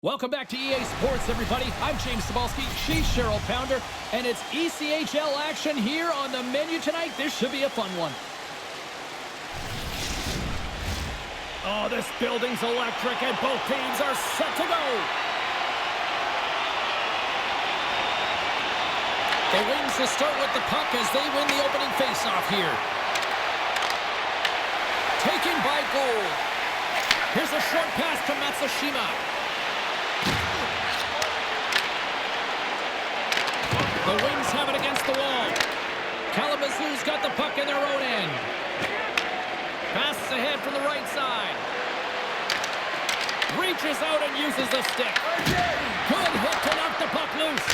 Welcome back to EA Sports, everybody. I'm James Cebulski, she's Cheryl Pounder, and it's ECHL action here on the menu tonight. This should be a fun one. Oh, this building's electric, and both teams are set to go. The Wings will start with the puck as they win the opening faceoff here. Taken by Gould. Here's a short pass to Matsushima. The Wings have it against the wall. Kalamazoo's got the puck in their own end. Passes ahead from the right side. Reaches out and uses the stick. Good hit to knock the puck loose.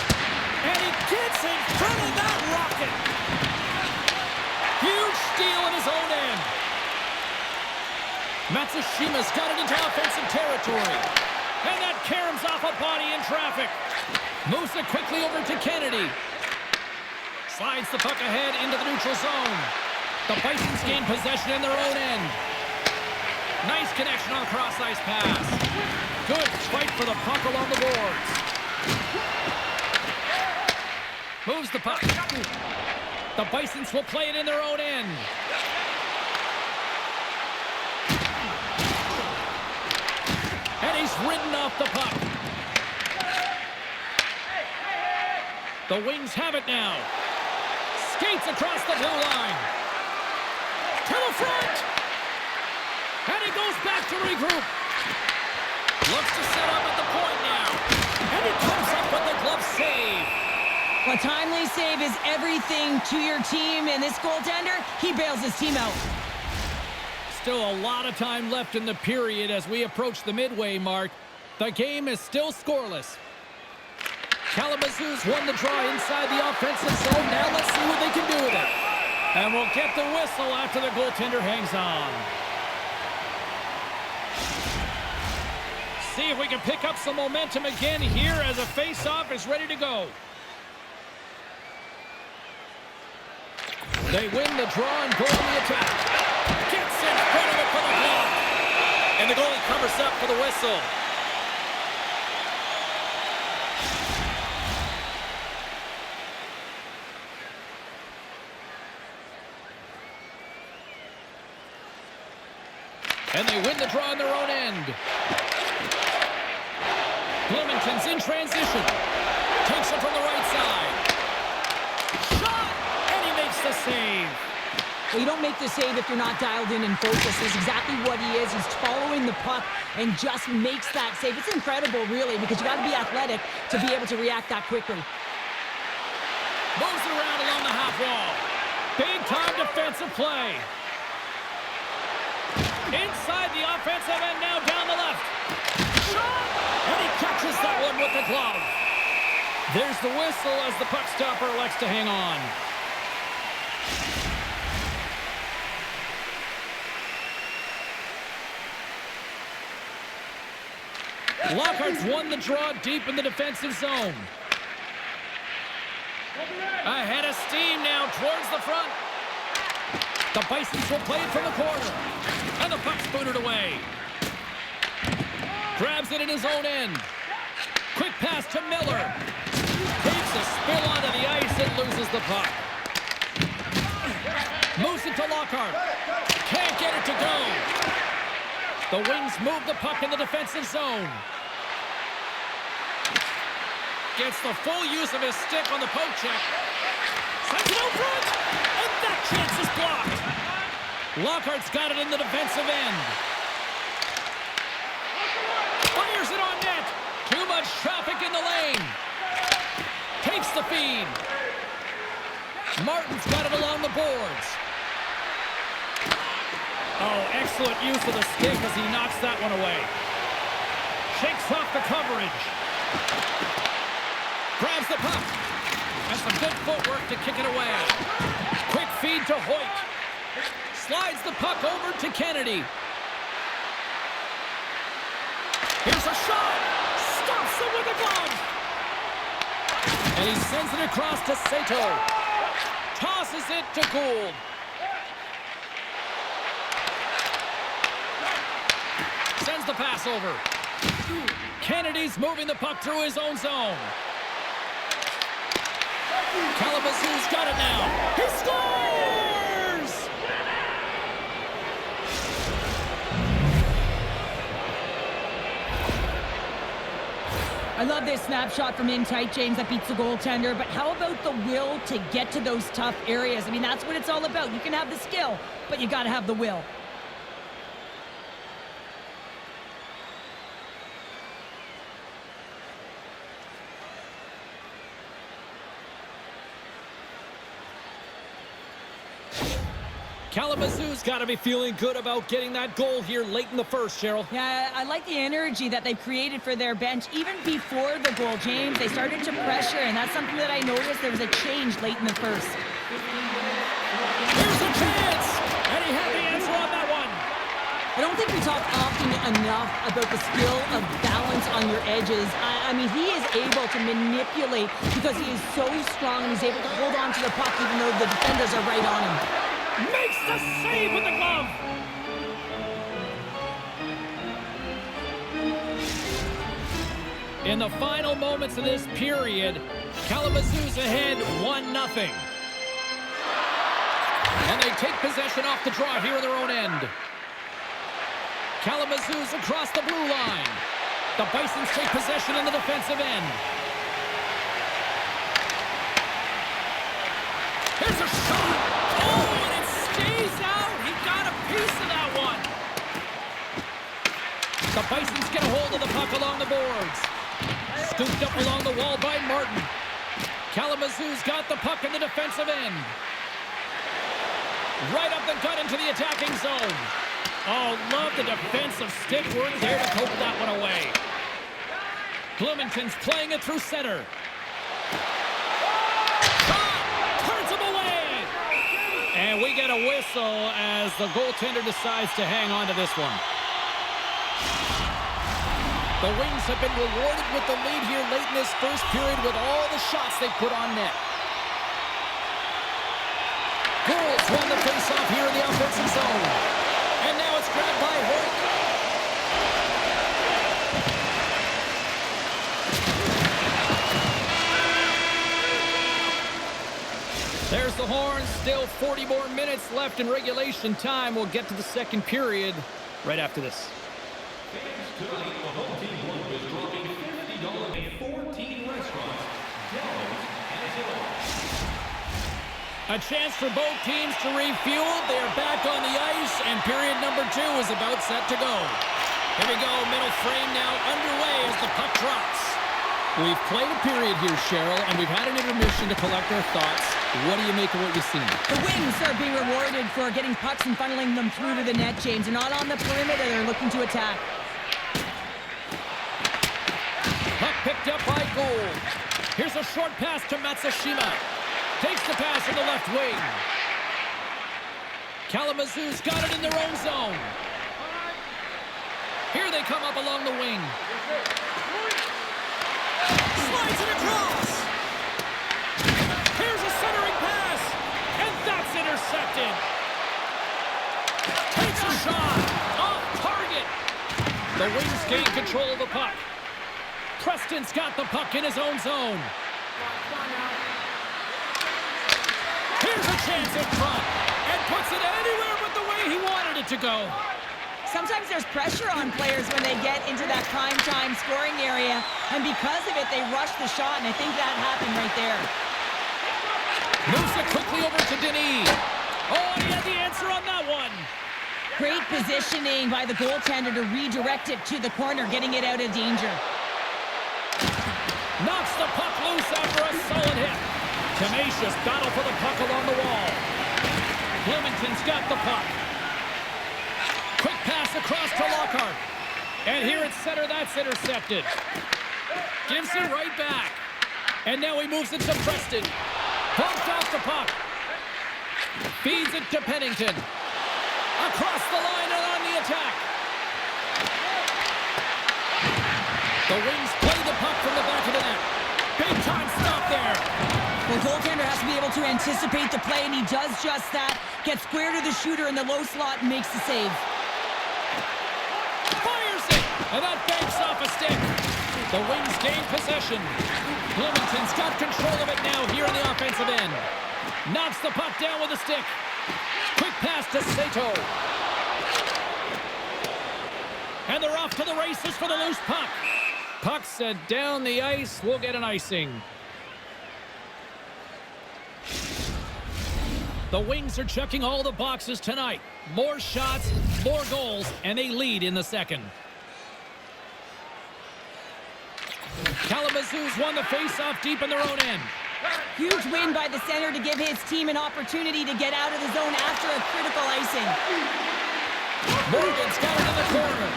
And he gets in front of that rocket. Huge steal in his own end. Matsushima's got it into offensive territory. And that caroms off a body in traffic. Moves it quickly over to Kennedy. Slides the puck ahead into the neutral zone. The Bisons gain possession in their own end. Nice connection on the cross-ice pass. Good fight for the puck along the boards. Moves the puck. The Bisons will play it in their own end. And he's ridden off the puck. The Wings have it now. Skates across the blue line. To the front. And he goes back to regroup. Looks to set up at the point now. And he comes up with the glove save. A timely save is everything to your team, and this goaltender, he bails his team out. Still a lot of time left in the period as we approach the midway mark. The game is still scoreless. Kalamazoo's won the draw inside the offensive zone. Now let's see what they can do with it. And we'll get the whistle after the goaltender hangs on. See if we can pick up some momentum again here as a face-off is ready to go. They win the draw and go on the attack. Gets in front of it for the block. And the goalie covers up for the whistle. And they win the draw on their own end. Bloomington's in transition. Takes it from the right side. Shot! And he makes the save. Well, you don't make the save if you're not dialed in and focused. That's exactly what he is. He's following the puck and just makes that save. It's incredible, really, because you got to be athletic to be able to react that quickly. Moves it around along the half wall. Big-time defensive play. Inside the offensive end, now down the left. Shot! And he catches that one with the glove. There's the whistle as the puck stopper elects to hang on. Lockhart's won the draw deep in the defensive zone. Ahead of steam now towards the front. The Bisons will play it from the corner. And the puck's booted away. Grabs it in his own end. Quick pass to Miller. Takes a spill onto the ice and loses the puck. Moves it to Lockhart. Can't get it to go. The Wings move the puck in the defensive zone. Gets the full use of his stick on the poke check. Sends it out front. And that chance is blocked. Lockhart's got it in the defensive end. Fires it on net. Too much traffic in the lane. Takes the feed. Martin's got it along the boards. Oh, excellent use of the stick as he knocks that one away. Shakes off the coverage. Grabs the puck. And some good footwork to kick it away. Quick feed to Hoyt. Slides the puck over to Kennedy. Here's a shot. Stops it with a glove. And he sends it across to Sato. Tosses it to Gould. Sends the pass over. Kennedy's moving the puck through his own zone. Kalamazoo's got it now. He scores! I love this snapshot from in tight, James, that beats the goaltender. But how about the will to get to those tough areas? I mean, that's what it's all about. You can have the skill, but you got to have the will. Kalamazoo's got to be feeling good about getting that goal here late in the first, Cheryl. Yeah, I like the energy that they've created for their bench. Even before the goal, James, they started to pressure, and that's something that I noticed. There was a change late in the first. Here's a chance! And he had the answer on that one. I don't think we talk often enough about the skill of balance on your edges. I mean, he is able to manipulate because he is so strong and he's able to hold on to the puck even though the defenders are right on him. Makes the save with the glove. In the final moments of this period, Kalamazoo's ahead 1-0. And they take possession off the draw here in their own end. Kalamazoo's across the blue line. The Bisons take possession in the defensive end. Here's a shot. Oh, and it stays out. He got a piece of that one. The Bisons get a hold of the puck along the boards. Scooped up along the wall by Martin. Kalamazoo's got the puck in the defensive end. Right up the gut into the attacking zone. Oh, love the defensive stick work there to poke that one away. Bloomington's playing it through center. Turns him away. And we get a whistle as the goaltender decides to hang on to this one. The Wings have been rewarded with the lead here late in this first period with all the shots they put on net. Girls won the faceoff here in the offensive zone. And now it's grabbed by Holt. There's the horn. Still 40 more minutes left in regulation time. We'll get to the second period right after this. Tonight, the home team is dropping $50 at 14 restaurants. A chance for both teams to refuel. They are back on the ice, and period number 2 is about set to go. Here we go, middle frame now underway as the puck drops. We've played a period here, Cheryl, and we've had an intermission to collect our thoughts. What do you make of what you've seen? The Wings are being rewarded for getting pucks and funneling them through to the net, James. They're not on the perimeter. They're looking to attack. Puck picked up by Gould. Here's a short pass to Matsushima. Takes the pass in the left wing. Kalamazoo's got it in their own zone. Here they come up along the wing. Slides it across. Here's a centering pass. And that's intercepted. Takes a shot. Off target. The Wings gain control of the puck. Preston's got the puck in his own zone. Here's a chance in front, and puts it anywhere but the way he wanted it to go. Sometimes there's pressure on players when they get into that prime time scoring area, and because of it, they rush the shot, and I think that happened right there. Moves it quickly over to Denis. Oh, he had the answer on that one. Great positioning by the goaltender to redirect it to the corner, getting it out of danger. Knocks the puck loose after a solid hit. Tenacious battle for the puck along the wall. Bloomington's got the puck. Quick pass across to Lockhart. And here at center, that's intercepted. Gives it right back. And now he moves it to Preston. Bumped off the puck. Feeds it to Pennington. Across the line and on the attack. The Wings play the puck from the back of the net. Big time stop there. The goaltender has to be able to anticipate the play, and he does just that. Gets square to the shooter in the low slot and makes the save. Fires it! And that banks off a stick. The Wings gain possession. Bloomington's got control of it now here in the offensive end. Knocks the puck down with a stick. Quick pass to Sato. And they're off to the races for the loose puck. Puck sent down the ice. We'll get an icing. The Wings are checking all the boxes tonight. More shots, more goals, and they lead in the second. Kalamazoo's won the face-off deep in their own end. Huge win by the center to give his team an opportunity to get out of the zone after a critical icing. Morgan's got it in the corner.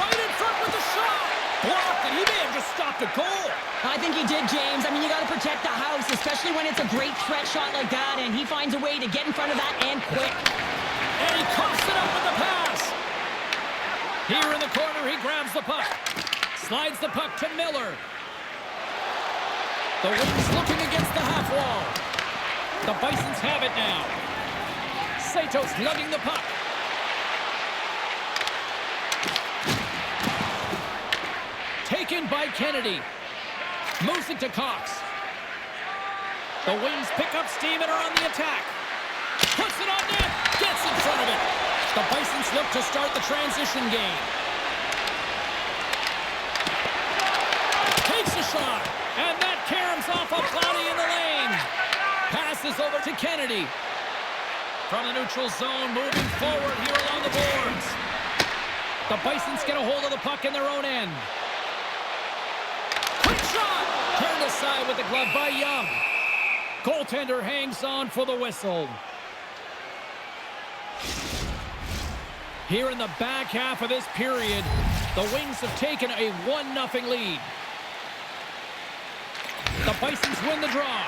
Right in front with the shot. Blocked, and he may have just stopped a goal. I think he did, James. I mean, you got to protect the house, especially when it's a great threat shot like that, and he finds a way to get in front of that and quick. And he coughs it up with the pass. Here in the corner, he grabs the puck. Slides the puck to Miller. The Wings looking against the half wall. The Bisons have it now. Sato's lugging the puck. Taken by Kennedy. Moves it to Cox. The Wings pick up steam and are on the attack. Puts it on net. Gets in front of it. The Bisons look to start the transition game. Takes a shot. And that caroms off a body in the lane. Passes over to Kennedy. From the neutral zone, moving forward here along the boards. The Bisons get a hold of the puck in their own end. Quick shot! Turned aside with the glove by Young. Goaltender hangs on for the whistle. Here in the back half of this period, the Wings have taken a 1-0 lead. The Bisons win the draw.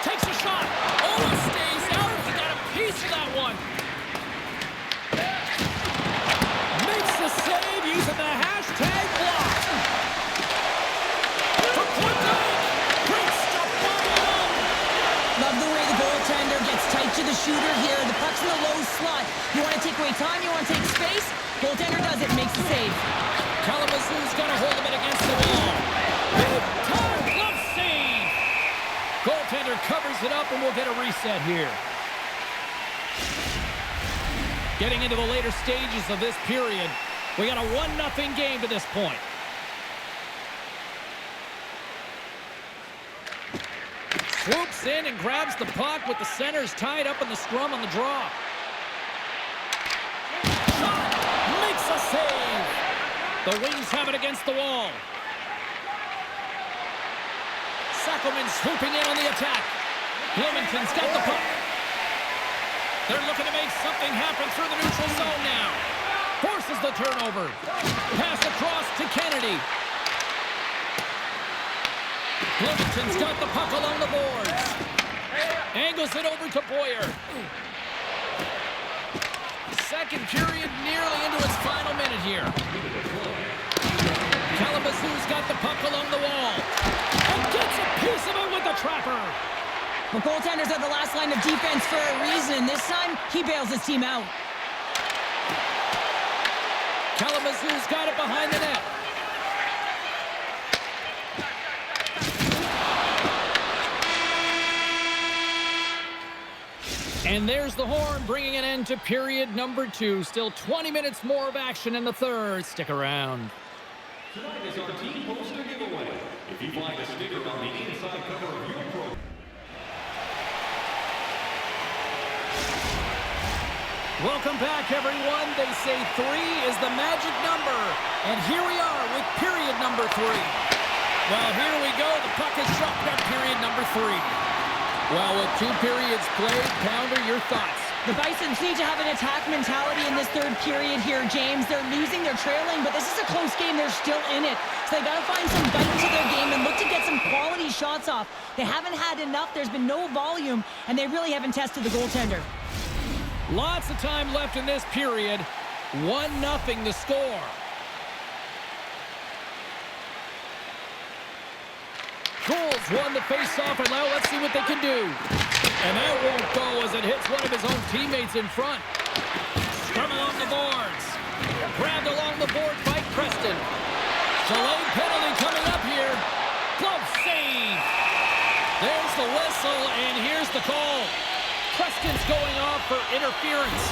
Takes a shot. Oh, it stays out. He got a piece of that one. Makes the save using the hashtag block. For point blank. Great stuff by Young. Love the way the goaltender gets tight to the shooter here. The puck's in the low slot. You want to take away time, you want to take space. Goaltender does it, makes the save. Kalamazoo's got a hold of it against the wall. Big time glove save. Goaltender covers it up, and we'll get a reset here. Getting into the later stages of this period, we got a 1-0 game to this point. Swoops in and grabs the puck with the centers tied up in the scrum on the draw. Shot! Makes a save! The Wings have it against the wall. Sackelman swooping in on the attack. Bloomington's got the puck. They're looking to make something happen through the neutral zone now. Forces the turnover. Pass across to Kennedy. Bloomington's got the puck along the boards. Angles it over to Boyer. Second period nearly into its final minute here. Kalamazoo's got the puck along the wall. And gets a piece of it with the trapper. The goaltenders are the last line of defense for a reason. This time, he bails his team out. Kalamazoo's got it behind the net. And there's the horn, bringing an end to period number 2. Still 20 minutes more of action in the third. Stick around. Tonight is our team poster giveaway. If you find a sticker on the inside cover of your program. Welcome back, everyone. They say 3 is the magic number. And here we are with period number 3. Well, here we go. The puck is dropped at period number 3. Well, with 2 periods played, Pounder, your thoughts? The Bisons need to have an attack mentality in this third period here, James. They're losing, they're trailing, but this is a close game. They're still in it. So they got to find some bite to their game and look to get some quality shots off. They haven't had enough. There's been no volume, and they really haven't tested the goaltender. Lots of time left in this period. 1-0 the score. Goals won the face-off, and now let's see what they can do. And that won't go as it hits one of his own teammates in front. Scrum along the boards. Grabbed along the board by Preston. Delayed penalty coming up here. Glove save. There's the whistle, and here's the call. Preston's going off for interference.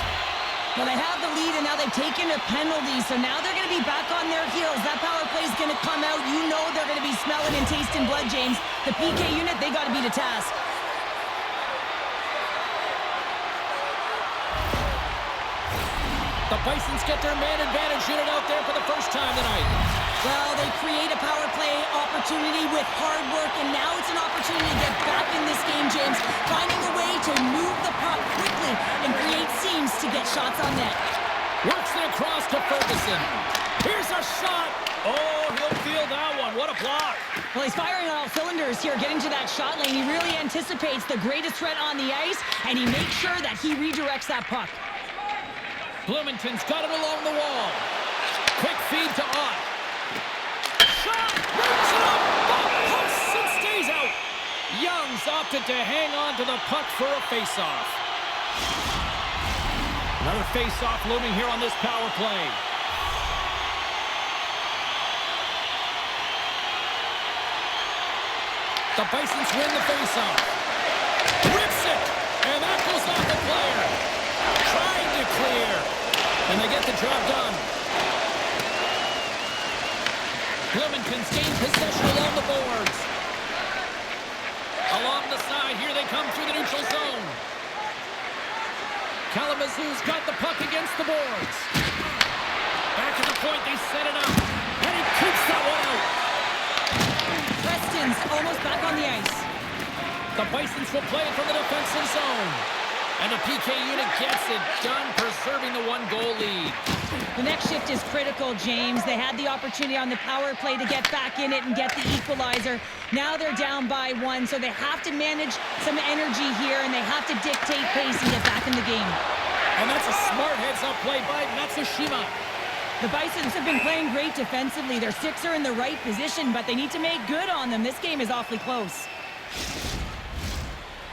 Well, they have the lead, and now they've taken a penalty, so now they're going to be back on their heels. That power play is going to come out. You know they're going to be smelling and tasting blood, James. The PK unit, they got to be to task. The Bisons get their man advantage unit out there for the first time tonight. Well, they create a power play opportunity with hard work, and now it's an opportunity to get back in this game, James. Finding a way to move the puck quickly and create seams to get shots on net. Works it across to Ferguson. Here's a shot. Oh, he'll feel that one. What a block. Well, he's firing on all cylinders here, getting to that shot lane. He really anticipates the greatest threat on the ice, and he makes sure that he redirects that puck. Bloomington's got it along the wall. Quick feed to Ott. Shot! Roots it up! Posts and stays out. Young's opted to hang on to the puck for a face-off. Another face-off looming here on this power play. The Bisons win the face-off. Rips it! And that goes off the player. Trying to clear. And they get the job done. Bloomington's gained possession along the boards. Along the side, here they come through the neutral zone. Kalamazoo's got the puck against the boards. Back to the point, they set it up. And he keeps that one out. Preston's almost back on the ice. The Bisons will play it from the defensive zone. And the PK unit gets it done, preserving the one-goal lead. The next shift is critical, James. They had the opportunity on the power play to get back in it and get the equalizer. Now they're down by one, so they have to manage some energy here, and they have to dictate pace and get back in the game. And that's a smart heads-up play by Matsushima. The Bisons have been playing great defensively. Their sticks are in the right position, but they need to make good on them. This game is awfully close.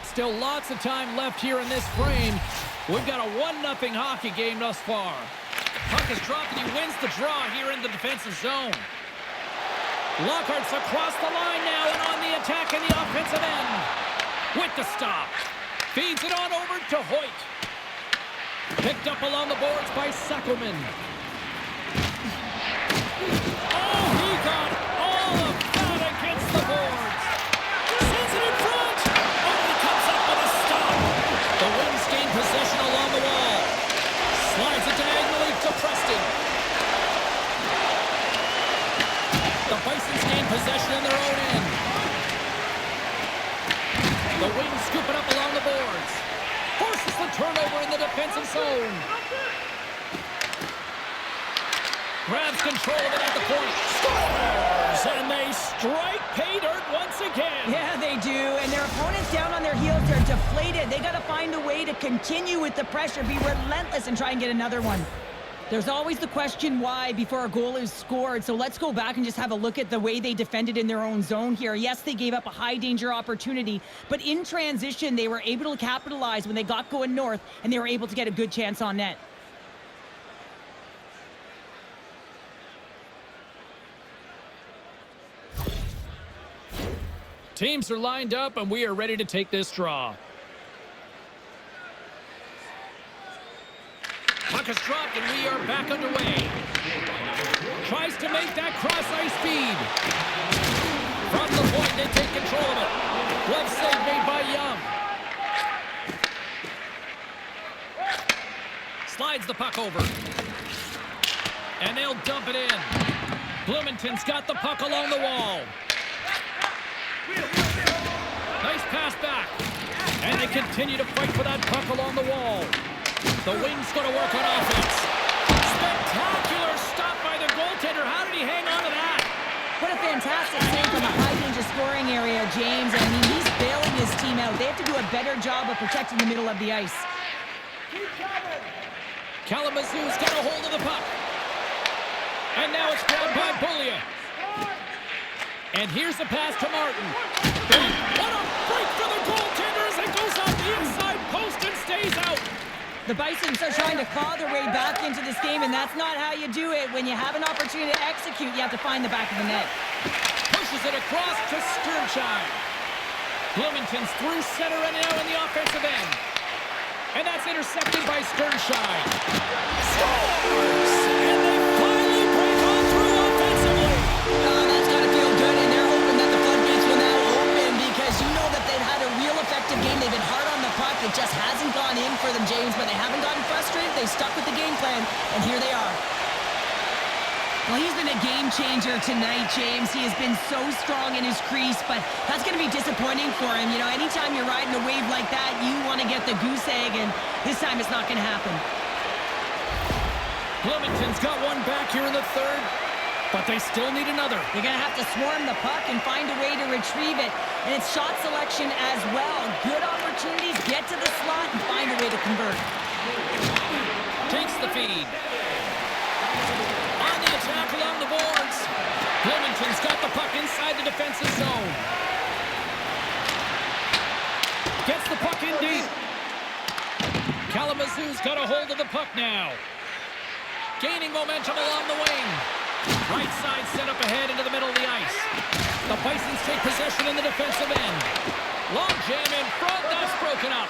Still lots of time left here in this frame. We've got a 1-0 hockey game thus far. Puck is dropped and he wins the draw here in the defensive zone. Lockhart's across the line now and on the attack in the offensive end. With the stop. Feeds it on over to Hoyt. Picked up along the boards by Sackelman. Oh, he got all of that against the boards. Sends it in front. Oh, he comes up with a stop. The Wings gain possession along the wall. Slides it diagonally to Preston. The Bisons gain possession in their own end. The Wings scoop it up along the boards. Forces the turnover in the defensive zone. Grabs control of it at the point. Scores! And they strike pay dirt once again. Yeah, they do. And their opponents down on their heels, they're deflated. They got to find a way to continue with the pressure, be relentless, and try and get another one. There's always the question why before a goal is scored. So let's go back and just have a look at the way they defended in their own zone here. Yes, they gave up a high-danger opportunity, but in transition, they were able to capitalize when they got going north, and they were able to get a good chance on net. Teams are lined up, and we are ready to take this draw. Puck is dropped, and we are back underway. Tries to make that cross-ice feed. From the point, they take control of it. Glove save made by Young. Slides the puck over. And they'll dump it in. Bloomington's got the puck along the wall. Nice pass back. And they continue to fight for that puck along the wall. The Wings going to work on offense. Spectacular stop by the goaltender. How did he hang on to that? What a fantastic save from a high-danger scoring area, James. I mean, he's bailing his team out. They have to do a better job of protecting the middle of the ice. Kalamazoo's got a hold of the puck. And now it's grabbed by Bullia. And here's the pass to Martin. What a break for the goaltender as it goes off the inside post and stays out. The Bison are trying to claw their way back into this game, and that's not how you do it. When you have an opportunity to execute, you have to find the back of the net. Pushes it across to Sternscheid. Bloomington's through center and now in the offensive end. And that's intercepted by Sternscheid. Scores! And they finally break on through offensively. Oh, that's got to feel good, and they're hoping that the floodgates will now open because you know that they've had a real effective game. They've been hard on the puck. It just hasn't gone in for them, James, but they haven't gotten frustrated. They've stuck with the game plan, and here they are. Well, he's been a game changer tonight, James. He has been so strong in his crease, but that's going to be disappointing for him. You know, anytime you're riding a wave like that, you want to get the goose egg, and this time it's not going to happen. Bloomington's got one back here in the third, but they still need another. You're going to have to swarm the puck and find a way to retrieve it, and it's shot selection as well. Good opportunities, get to the slot, and find a way to convert. Takes the feed. On the attack along the boards. Bloomington's got the puck inside the defensive zone. Gets the puck in deep. Kalamazoo's got a hold of the puck now. Gaining momentum along the wing. Right side set up ahead into the middle of the ice. The Bisons take possession in the defensive end. Long jam in front. That's broken up.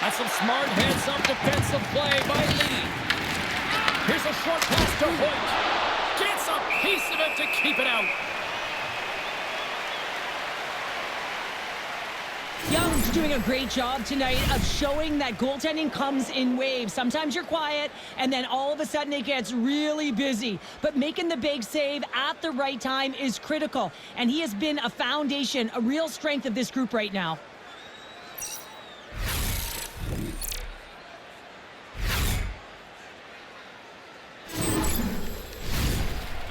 That's some smart heads-up defensive play by Lee. Here's a short pass to Hoyt. Gets a piece of it to keep it out. Young's doing a great job tonight of showing that goaltending comes in waves. Sometimes you're quiet, and then all of a sudden it gets really busy. But making the big save at the right time is critical. And he has been a foundation, a real strength of this group right now.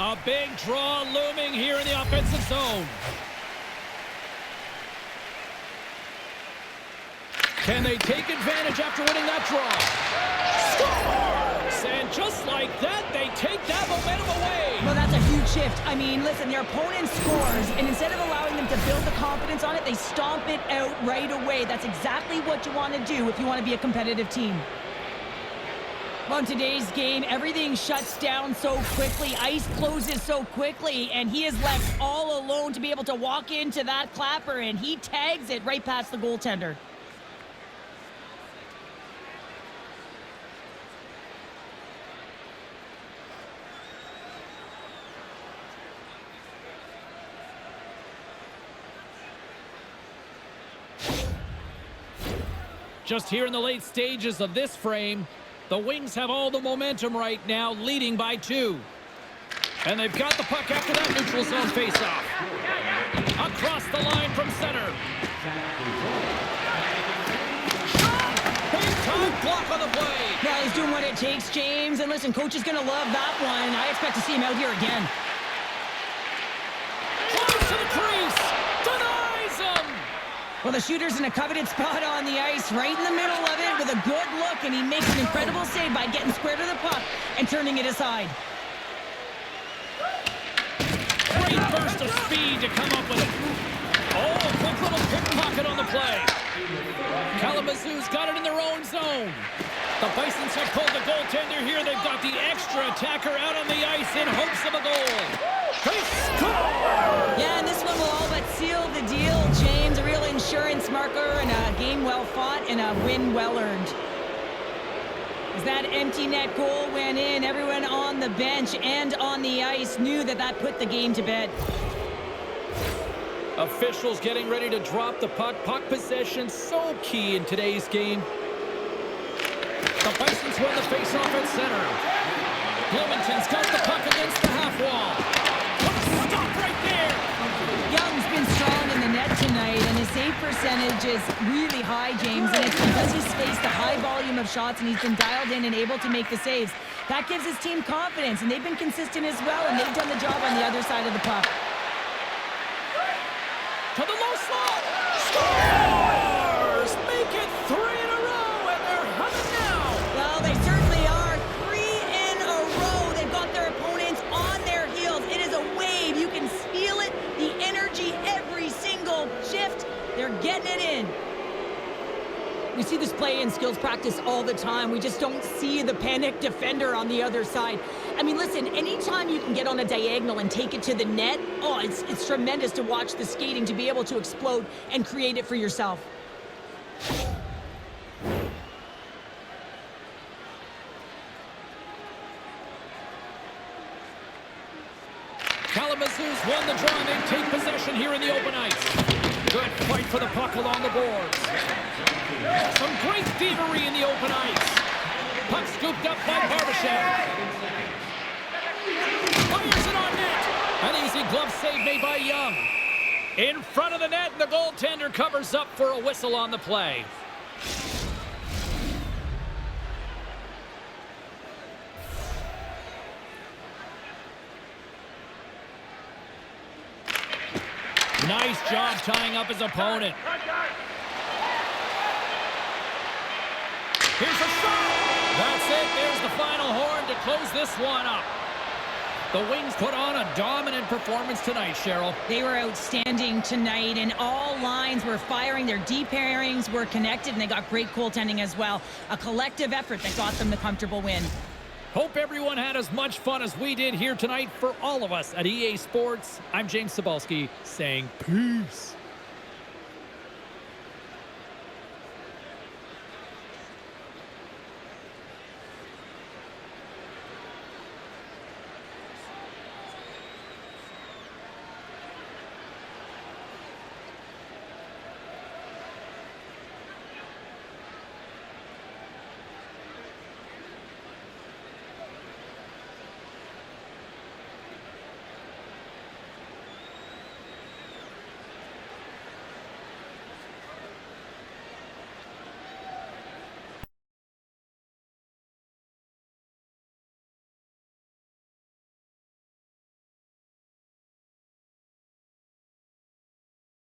A big draw looming here in the offensive zone. Can they take advantage after winning that draw? Scores! And just like that, they take that momentum away. Well, that's a huge shift. I mean, listen, their opponent scores, and instead of allowing them to build the confidence on it, they stomp it out right away. That's exactly what you want to do if you want to be a competitive team. Well, in today's game, everything shuts down so quickly. Ice closes so quickly, and he is left all alone to be able to walk into that clapper, and he tags it right past the goaltender. Just here in the late stages of this frame, the Wings have all the momentum right now, leading by 2. And they've got the puck after that neutral zone faceoff. Across the line from center. Big time block on the play. Well, he's doing what it takes, James. And listen, coach is going to love that one. I expect to see him out here again. Close to the crease. Denies him. Well, the shooter's in a coveted spot on the ice, right in the middle of it with a good look, and he makes an incredible save by getting square to the puck and turning it aside. Great burst of speed to come up with it. Oh, a quick little pickpocket on the play. Kalamazoo's got it in their own zone. The Bisons have pulled the goaltender here. They've got the extra attacker out on the ice in hopes of a goal. They score! Yeah, and this one will all but seal the deal, James. A real insurance marker and a game well fought and a win well earned. As that empty net goal went in, everyone on the bench and on the ice knew that that put the game to bed. Officials getting ready to drop the puck. Puck possession so key in today's game. The Bisons win the faceoff at center. Bloomington's got the puck against the half wall. Stop right there. Young's been strong in the net tonight, and his save percentage is really high, James, and it's because he's faced a high volume of shots and he's been dialed in and able to make the saves. That gives his team confidence, and they've been consistent as well, and they've done the job on the other side of the puck. To the low slot. Scores! Make it 3 in a row, and they're humming now. Well, they certainly are. 3 in a row. They've got their opponents on their heels. It is a wave. You can feel it, the energy every single shift. They're getting it in. We see this play in skills practice all the time. We just don't see the panic defender on the other side. I mean, listen, anytime you can get on a diagonal and take it to the net, oh, it's tremendous to watch the skating, to be able to explode and create it for yourself. Kalamazoo's won the draw, and they take possession here in the open ice. Good fight for the puck along the boards. Some great thievery in the open ice. Puck scooped up by Barbashev. Fires it on net. An easy glove save made by Young. In front of the net, and the goaltender covers up for a whistle on the play. Nice job tying up his opponent. Here's a shot. That's it. There's the final horn to close this one up. The Wings put on a dominant performance tonight, Cheryl. They were outstanding tonight, and all lines were firing. Their deep pairings were connected, and they got great goaltending as well. A collective effort that got them the comfortable win. Hope everyone had as much fun as we did here tonight. For all of us at EA Sports, I'm James Cebulski saying peace.